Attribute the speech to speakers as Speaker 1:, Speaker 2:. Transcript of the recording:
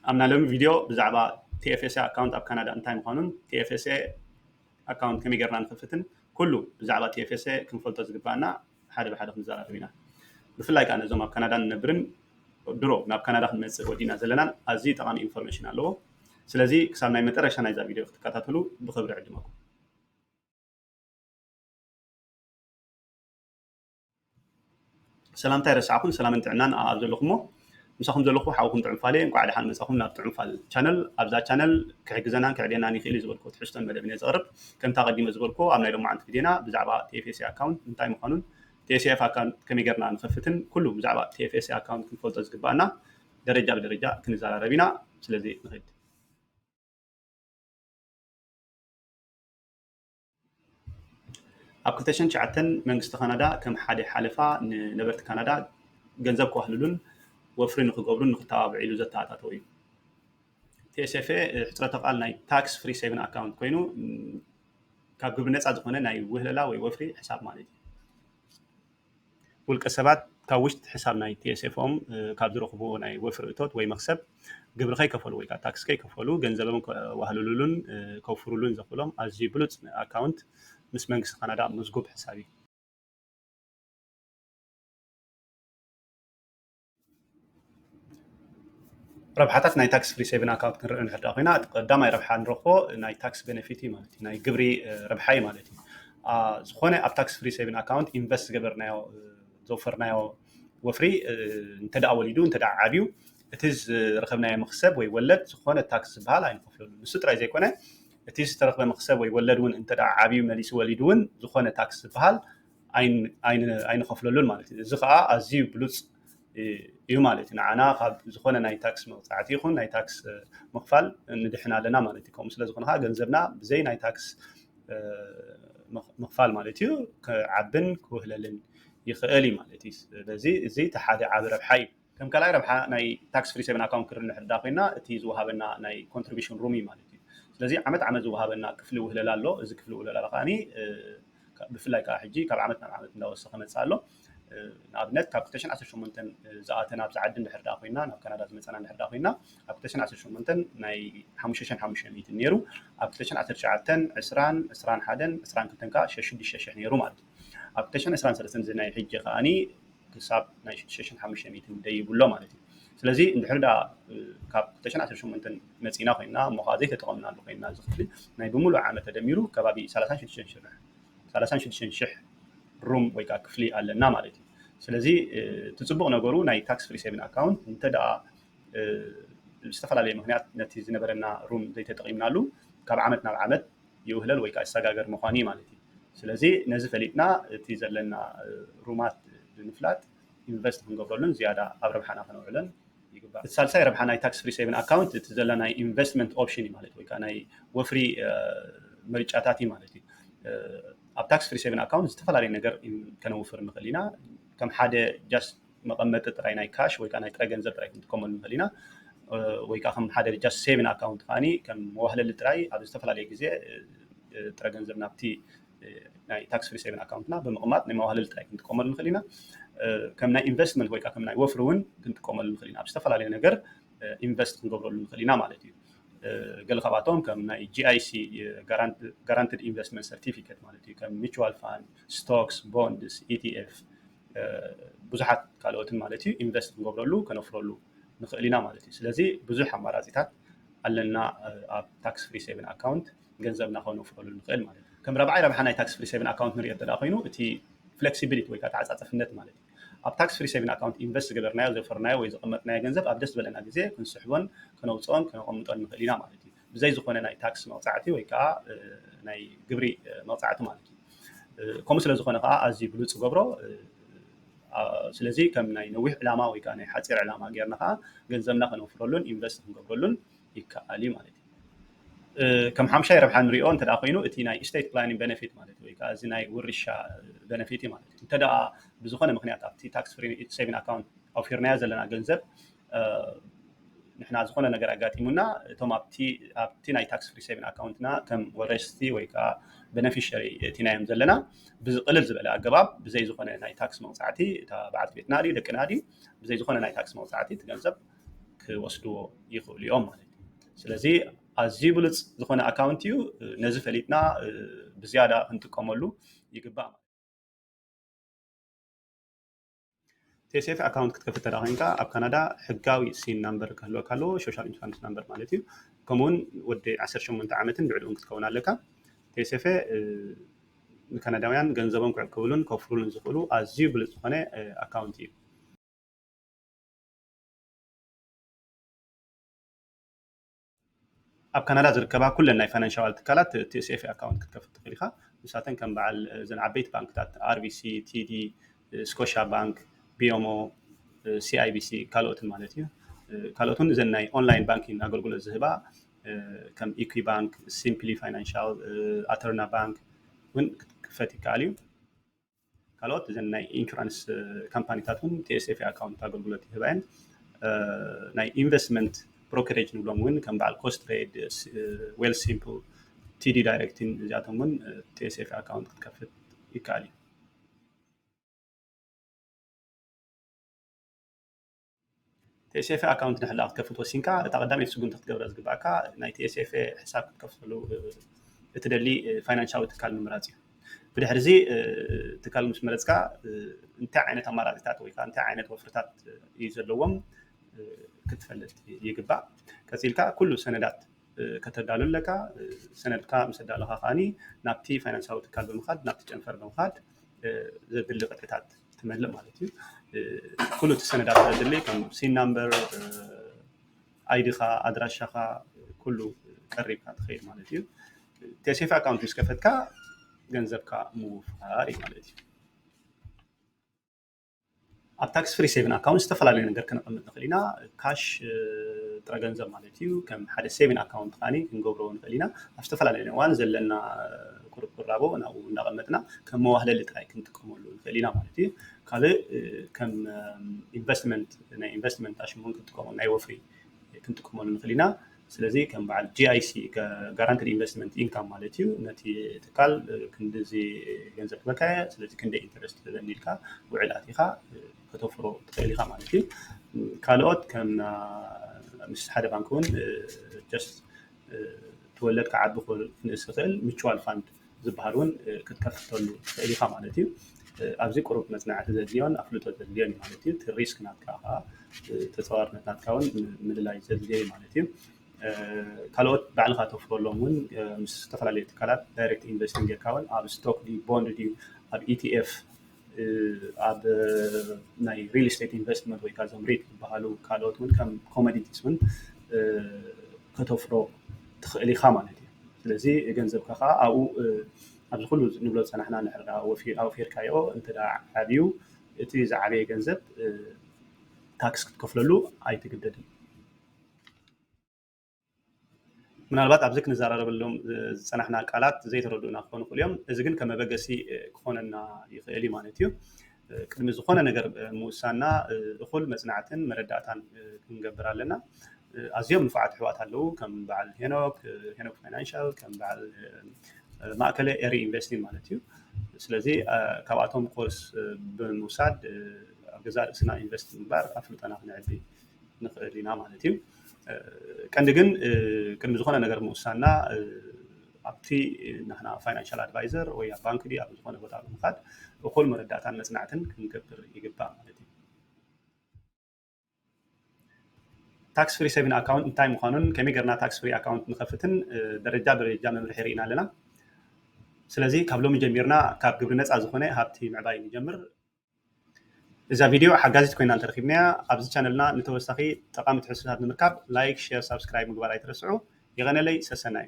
Speaker 1: أمنا لهم فيديو بزعبا TFSA أكاونت أب كندا أنتايم قانون TFSA أكاونت كم يقرنا نخفتن كله بزعبا TFSA كم فلتو زقبانا حدا بحدا خنزارة فينا بفلاي كان زوم أب كندا نبرن درو ناب كندا خنمس ودينا زلنا أزي طبعا إنفورميشن على سلازي كسامنا يمتر عشان إذا فيديو اختكاتاتلو بخبر عدمكم سلام تايرس عقول سلام انت عنان أبزل لكمو مساهم زلخو حاوكم تعمفالين قاعد حال مساهم ناب تعمفال channel أبزا channel كحجزنا كعدينا نخيل زبركو تحشتن مدبني زغرب كم تقدم زبركو أمنا لهم عند فيدينا بزعبا TFSA account انتاي مقانون TFSA account كم يقرنا نخفتن كله بزعبا TFSA account كم فولتز قبانا درجة بدرجة كنزال عربينا سلزي نخيد أبكتشن شعتن من قصة كندا كم حد حلفة نبرت كندا جنزب كوهللون وفرين خقبرون نختار علو زتات توي TSFA احترت قال ناي tax free saving account كوينو كقبلنا عزقنا ناي وهلا وي وفري حساب مالتي والكسبات كوشت حساب ناي TSFهم كابزرو خبو ناي وفر توت وي مكسب قبل خي كفلوا وي كتاكس كي كفلوا جنزبهم وهللون كوفرولون زفلهم أزي بلوت account مس من قصة كندا مزقوب حسابي ربحاتات ناي تاكس فري سيفن اكاونت كنرئ نحد اخينا قداماي ربحان نرخو ناي تاكس بنفيتي مالتي ناي قبري ربحاي مالتي زخونه اب تاكس فري سيفن اكاونت انفست قبرنايو زوفرنايو وفري انتدع وليدو انتدع عابيو اتز رخبنايو مخسب ويولد زخونه تاكس بهال اين كفلو نسطراي زي كونه اتز ترخب مخسب ويولد ون انتدع عابيو مليس وليدون زخونه تاكس بهال اين خفلولون مالتي زخا ازيو بلوص እዩ ማለት እዩ ንዓና ካብ ዝኾነ ናይ ታክስ መውፃዕቲ ይኹን ናይ ታክስ ምኽፋል ንድሕና ኣለና ማለት እዩ ከምኡ ስለ ዝኾነ ከዓ ገንዘብና ብዘይ ናይ ታክስ ምኽፋል ማለት እዩ ክዓብን ክውህለልን ይኽእል እዩ ማለት እዩ ስለዚ እዚ እቲ ሓደ ዓብ ረብሓ እዩ ከም ካልኣይ ረብሓ ናይ ታክስ ፍሪ ሰቨን ኣካውንት ክርኢ ንሕዳ ኮይና እቲ ዝወሃበና ናይ ኮንትሪቢሽን ሩም እዩ ማለት እዩ ስለዚ ዓመት ዓመት ዝወሃበና ክፍሊ ውህለል ኣሎ እዚ ክፍሊ ውህለል ከዓኒ ብፍላይ ከዓ ሕጂ ካብ ዓመት ናብ ዓመት እንዳወሰኸ መፅእ ኣሎ ንኣብነት ካብ 2018 ዝኣተና ብዝዓዲ እንድሕር ኮይና ናብ ካናዳ ዝመፀና እንድሕር ኮይና ኣብ 2018 ናይ 5500 ነይሩ ኣብ 2019 20 21 22 ከዓ 6000 ነይሩ ማለት እዩ ኣብ 2023 ናይ ሕጂ ከዓኒ ክሳብ ናይ 6500 ደይብሎ ማለት እዩ ስለዚ እንድሕር ካብ 2018 መፂና ኮይና እሞ ከዓ ዘይተጠቐምናሉ ኮይና ዝኽፍሊ ናይ ብምሉእ ዓመት ተደሚሩ ከባቢ 36000 ሩም ወይ ከዓ ክፍሊ ኣለና ማለት እዩ ስለዚ ትፅቡቕ ነገሩ ናይ ታክስ ፍሪ ሴቪንግ ኣካውንት እንተደኣ ዝተፈላለዩ ምክንያት ነቲ ዝነበረና ሩም ዘይተጠቒምናሉ ካብ ዓመት ናብ ዓመት ይውህለል ወይ ከዓ ይሰጋገር ምዃኑ ማለት እዩ ስለዚ ነዚ ፈሊጥና እቲ ዘለና ሩማት ንምፍላጥ ኢንቨስት ክንገብረሉን ዝያዳ ኣብ ረብሓና ክነውዕለን ይግባእ እቲ ሳልሳይ ረብሓ ናይ ታክስ ፍሪ ሴቪንግ ኣካውንት እቲ ዘለና ናይ ኢንቨስትመንት ኦፕሽን እዩ ማለት ወይ ከዓ ናይ ወፍሪ ምርጫታት እዩ ማለት እዩ ኣብ ታክስ ፍሪ ሴቪንግ ኣካውንት ዝተፈላለዩ ነገር ከነውፍር ንኽእል ኢና ከም ሓደ ጃስት መቐመጢ ጥራይ ናይ ካሽ ወይ ከዓ ናይ ጥረ ገንዘብ ጥራይ ክንጥቀመሉ ንኽእል ኢና ወይ ከዓ ከም ሓደ ጃስት ሴቪንግ ኣካውንት ከዓኒ ከም መዋህለሊ ጥራይ ኣብ ዝተፈላለዩ ግዜ ጥረ ገንዘብ ናብቲ ናይ ታክስ ፍሪ ሴቪንግ ኣካውንትና ብምቕማጥ ናይ መዋህለሊ ጥራይ ክንጥቀመሉ ንኽእል ኢና ከም ናይ ኢንቨስትመንት ወይ ከዓ ከም ናይ ወፍሪ እውን ክንጥቀመሉ ንኽእል ኢና ኣብ ዝተፈላለዩ ነገር ኢንቨስት ክንገብረሉ ንኽእል ኢና ማለት እዩ ገለ ካብኣቶም ከም ናይ GIC ጋራንትድ ኢንቨስትመንት ሰርቲፊኬት ማለት እዩ ከም ሚቹዋል ፋንድ ስቶክስ ቦንድስ ETF ብዙሓት ካልኦትን ማለት እዩ ኢንቨስት ክንገብረሉ ከነፍረሉ ንኽእል ኢና ማለት እዩ ስለዚ ብዙሕ ኣማራፂታት ኣለና ኣብ ታክስ ፍሪ ሴቪንግ ኣካውንት ገንዘብና ከነፍረሉ ንኽእል ማለት እዩ ከም ረብዓይ ረብሓ ናይ ታክስ ፍሪ ሴቪንግ ኣካውንት ንሪኦ እንተዳ ኮይኑ እቲ ፍሌክሲቢሊቲ ወይ ከዓ ተዓፃፅፍነት ማለት እዩ ኣብ ታክስ ፍሪ ሴቪንግ ኣካውንት ኢንቨስት ገበርናዮ ዘፈርናዮ ወይ ዘቐመጥናዮ ገንዘብ ኣብ ደስ ዝበለና ግዜ ክንስሕቦን ከነውፅኦን ከነቐምጦን ንኽእል ኢና ማለት እዩ ብዘይ ዝኾነ ናይ ታክስ መውፃዕቲ ወይ ከዓ ናይ ግብሪ መውፃዕቲ ማለት እዩ ከምኡ ስለ ዝኾነ ከዓ ኣዝዩ ብሉፅ ገብሮ ስለዚ ከም ናይ ነዊሕ ዕላማ ወይ ከዓ ናይ ሓፂር ዕላማ ጌርና ከዓ ገንዘብና ከነፍረሉን ኢንቨስት ክንገብረሉን ይከኣል እዩ ማለት እዩ ከም ሓምሻይ ረብሓ ንሪኦ እንተዳ ኮይኑ እቲ ናይ ስቴት ፕላኒንግ ቤነፊት ማለት ወይ ከዓ እዚ ናይ ውርሻ ቤነፊት ማለት እዩ እንተዳ ብዝኾነ ምክንያት ኣብቲ ታክስ ፍሪ ሴቪንግ ኣካውንት ኣውፊርናዮ ዘለና ገንዘብ ንሕና ዝኾነ ነገር ኣጋጢሙና እቶም ኣብቲ ናይ ታክስ ፍሪ ሴቪንግ ኣካውንትና ከም ወረስቲ ወይ ከዓ ቤነፊሸሪ እቲናዮም ዘለና ብዝቕልል ዝበለ ኣገባብ ብዘይ ዝኾነ ናይ ታክስ መውፃዕቲ እታ በዓልቲ ቤትና ድዩ ደቅና ድዩ ብዘይ ዝኾነ ናይ ታክስ መውፃዕቲ እቲ ገንዘብ ክወስድዎ ይኽእሉ እዮም ማለት እዩ ስለዚ ኣዝዩ ብሉፅ ዝኾነ ኣካውንት እዩ ነዚ ፈሊጥና ብዝያዳ ክንጥቀመሉ ይግባእ TSF ኣካውንት ክትከፍት ተዳ ኮይንካ ኣብ ካናዳ ሕጋዊ ሲን ናምበር ክህልወካ ኣለዎ ሶሻል ኢንሹራንስ ናምበር ማለት እዩ ከምኡውን ወዲ 18 ዓመትን ልዕሊኡን ክትከውን ኣለካ TSF ንካናዳውያን ገንዘቦም ክዕቅብሉን ከፍሩሉን ዝኽእሉ ኣዝዩ ብሉፅ ዝኾነ ኣካውንት እዩ ኣብ ካናዳ ዝርከባ ኩለን ናይ ፋይናንሻል ትካላት TSF ኣካውንት ክትከፍት ትኽእል ኢኻ ንሳተን ከም በዓል እዘን ዓበይቲ ባንክታት RBC TD ስኮሻ ባንክ BMO CIBC ካልኦትን ማለት እዩ ካልኦትን እዘን ናይ ኦንላይን ባንኪንግ ኣገልግሎት ዝህባ ከም ኢኩዊ ባንክ ሲምፕሊ ፋይናንሻል ኣተርና ባንክ እውን ክትከፍት ይከኣል እዩ ካልኦት እዘን ናይ ኢንሹራንስ ካምፓኒታት እውን TSF ኣካውንት ኣገልግሎት ይህባ እየን ናይ ኢንቨስትመንት ብሮከሬጅ ንብሎም እውን ከም በዓል ኮስትሬድ ዌል ሲምፕል TD ዳይሬክትን እዚኣቶም እውን TSF ኣካውንት ክትከፍት ይከኣል እዩ TSF ኣካውንት ንሕላቕ ክትከፍት ወሲንካ እታ ቀዳመይቲ ስጉምቲ ክትገብራ ዝግባእካ ናይ TSF ሕሳብ ክትከፍተሉ እትደሊ ፋይናንሻዊ ትካል ምምራፅ እዩ ብድሕሪ እዚ ትካል ምስ መረፅካ እንታይ ዓይነት ኣማራፂታት ወይ ከዓ እንታይ ዓይነት ወፍርታት እዩ ዘለዎም ክትፈልጥ ይግባእ ቀፂልካ ኩሉ ሰነዳት ከተዳሉ ኣለካ ሰነድካ ምስ ኣዳለኻ ከዓኒ ናብቲ ፋይናንሳዊ ትካል ብምኻድ ናብቲ ጨንፈር ብምኻድ ዘድሊ ቅጥዕታት ትመልእ ማለት እዩ ኩሉ እቲ ሰነዳት ዘድሊ ከም ሲን ናምበር ኣይዲኻ ኣድራሻኻ ኩሉ ቀሪብካ ትኸይድ ማለት እዩ TSF ኣካውንት ምስ ከፈትካ ገንዘብካ ምውፋር እዩ ማለት እዩ ኣብ ታክስ ፍሪ ሴቪን ኣካውንት ዝተፈላለዩ ነገር ክነቐምጥ ንኽእል ኢና ካሽ ጥረ ገንዘብ ማለት እዩ ከም ሓደ ሴቪን ኣካውንት ከዓኒ ክንገብሮ ንኽእል ኢና ኣብ ዝተፈላለዩ እዋን ዘለና ቁርቁራቦ ናብኡ እናቐመጥና ከም መዋህለሊ ጥራይ ክንጥቀመሉ ንኽእል ኢና ማለት እዩ ካልእ ከም ኢንቨስትመንት ናይ ኢንቨስትመንት ኣሽሙን ክንጥቀመሉ ናይ ወፍሪ ክንጥቀመሉ ንኽእል ኢና ስለዚ ከም በዓል GIC ጋራንትድ ኢንቨስትመንት ኢንካም ማለት እዩ ነቲ ትካል ክንዲዚ ገንዘብ ክበካየ ስለዚ ክንደይ ኢንተረስት ዘኒ ኢልካ ውዕል ኣቲኻ ከተፍሮ ትኽእል ኢኻ ማለት እዩ ካልኦት ከም ምስ ሓደ ባንክ እውን ጀስት ትወለድ ክዓቢ ክንእስ ዝኽእል ሚቹዋል ፋንድ ዝበሃል እውን ክትከፍተሉ ትኽእል ኢኻ ማለት እዩ ኣብዚ ቁሩብ መፅናዕቲ ዘድልዮን ኣፍልጦት ዘድልዮን እዩ ማለት እዩ እቲ ሪስክ ናትካ ከዓ ተፀዋርነት ናትካ እውን ምልላይ ዘድልዮ እዩ ማለት እዩ ካልኦት ባዕልኻ ተፍረሎም እውን ምስ ዝተፈላለዩ ትካላት ዳይሬክት ኢንቨስቲንግ ጌርካ እውን ኣብ ስቶክ ድዩ ቦንድ ድዩ ኣብ ETF ኣብ ናይ ሪል ስቴት ኢንቨስትመንት ወይ ከዓ ዞም ሬት ዝበሃሉ ካልኦት እውን ከም ኮሞዲቲስ እውን ከተፍሮ ትኽእል ኢኻ ማለት እዩ ስለዚ ገንዘብካ ከዓ ኣብኡ ኣብዚ ኩሉ ንብሎ ፀናሕና ንሕርዳ ኣውፊርካዮ እንተዳ ዓብዩ እቲ ዝዓበየ ገንዘብ ታክስ ክትከፍለሉ ኣይትግደድን ምናልባት ኣብዚ ክንዘራረበሎም ዝፀናሕና ቃላት ዘይተረድኡና ክኾኑ ይኽእሉ እዮም እዚ ግን ከም መበገሲ ክኾነና ይኽእል እዩ ማለት እዩ ቅድሚ ዝኾነ ነገር ምውሳና እኹል መፅናዕትን መረዳእታን ክንገብር ኣለና ኣዝዮም ንፉዓት ኣሕዋት ኣለዉ ከም በዓል ሄኖክ ፋይናንሻል ከም በዓል ማእከለ ኤሪ ኢንቨስቲንግ ማለት እዩ ስለዚ ካብኣቶም ኮርስ ብምውሳድ ኣብ ገዛ ርእስና ኢንቨስት ምግባር ኣፍልጠና ክንዕቢ ንኽእል ኢና ማለት እዩ ቀንዲ ግን ቅድሚ ዝኾነ ነገር ምውሳና ኣብቲ ንሕና ፋይናንሻል ኣድቫይዘር ወይ ኣብ ባንክ ዲ ኣብ ዝኾነ ቦታ ብምኻድ እኹል መረዳእታን መፅናዕትን ክንገብር ይግባእ ማለት እዩ ታክስ ፍሪ ሴቪንግ ኣካውንት እንታይ ምዃኑን ከመይ ጌርና ታክስ ፍሪ ኣካውንት ንኸፍትን ደረጃ ብደረጃ መምርሒ ርኢና ኣለና ስለዚ ካብ ሎሚ ጀሚርና ካብ ግብሪ ነፃ ዝኾነ ሃብቲ ምዕባይ ንጀምር እዛ ቪድዮ ሓጋዚት ኮይና እንተረኺብናያ ኣብዚ ቻነልና ንተወሳኺ ጠቃሚ ትሕዝቶታት ንምርካብ ላይክ ሼር ሳብስክራይብ ምግባር ኣይትረስዑ ይቐነለይ ሰሰናይ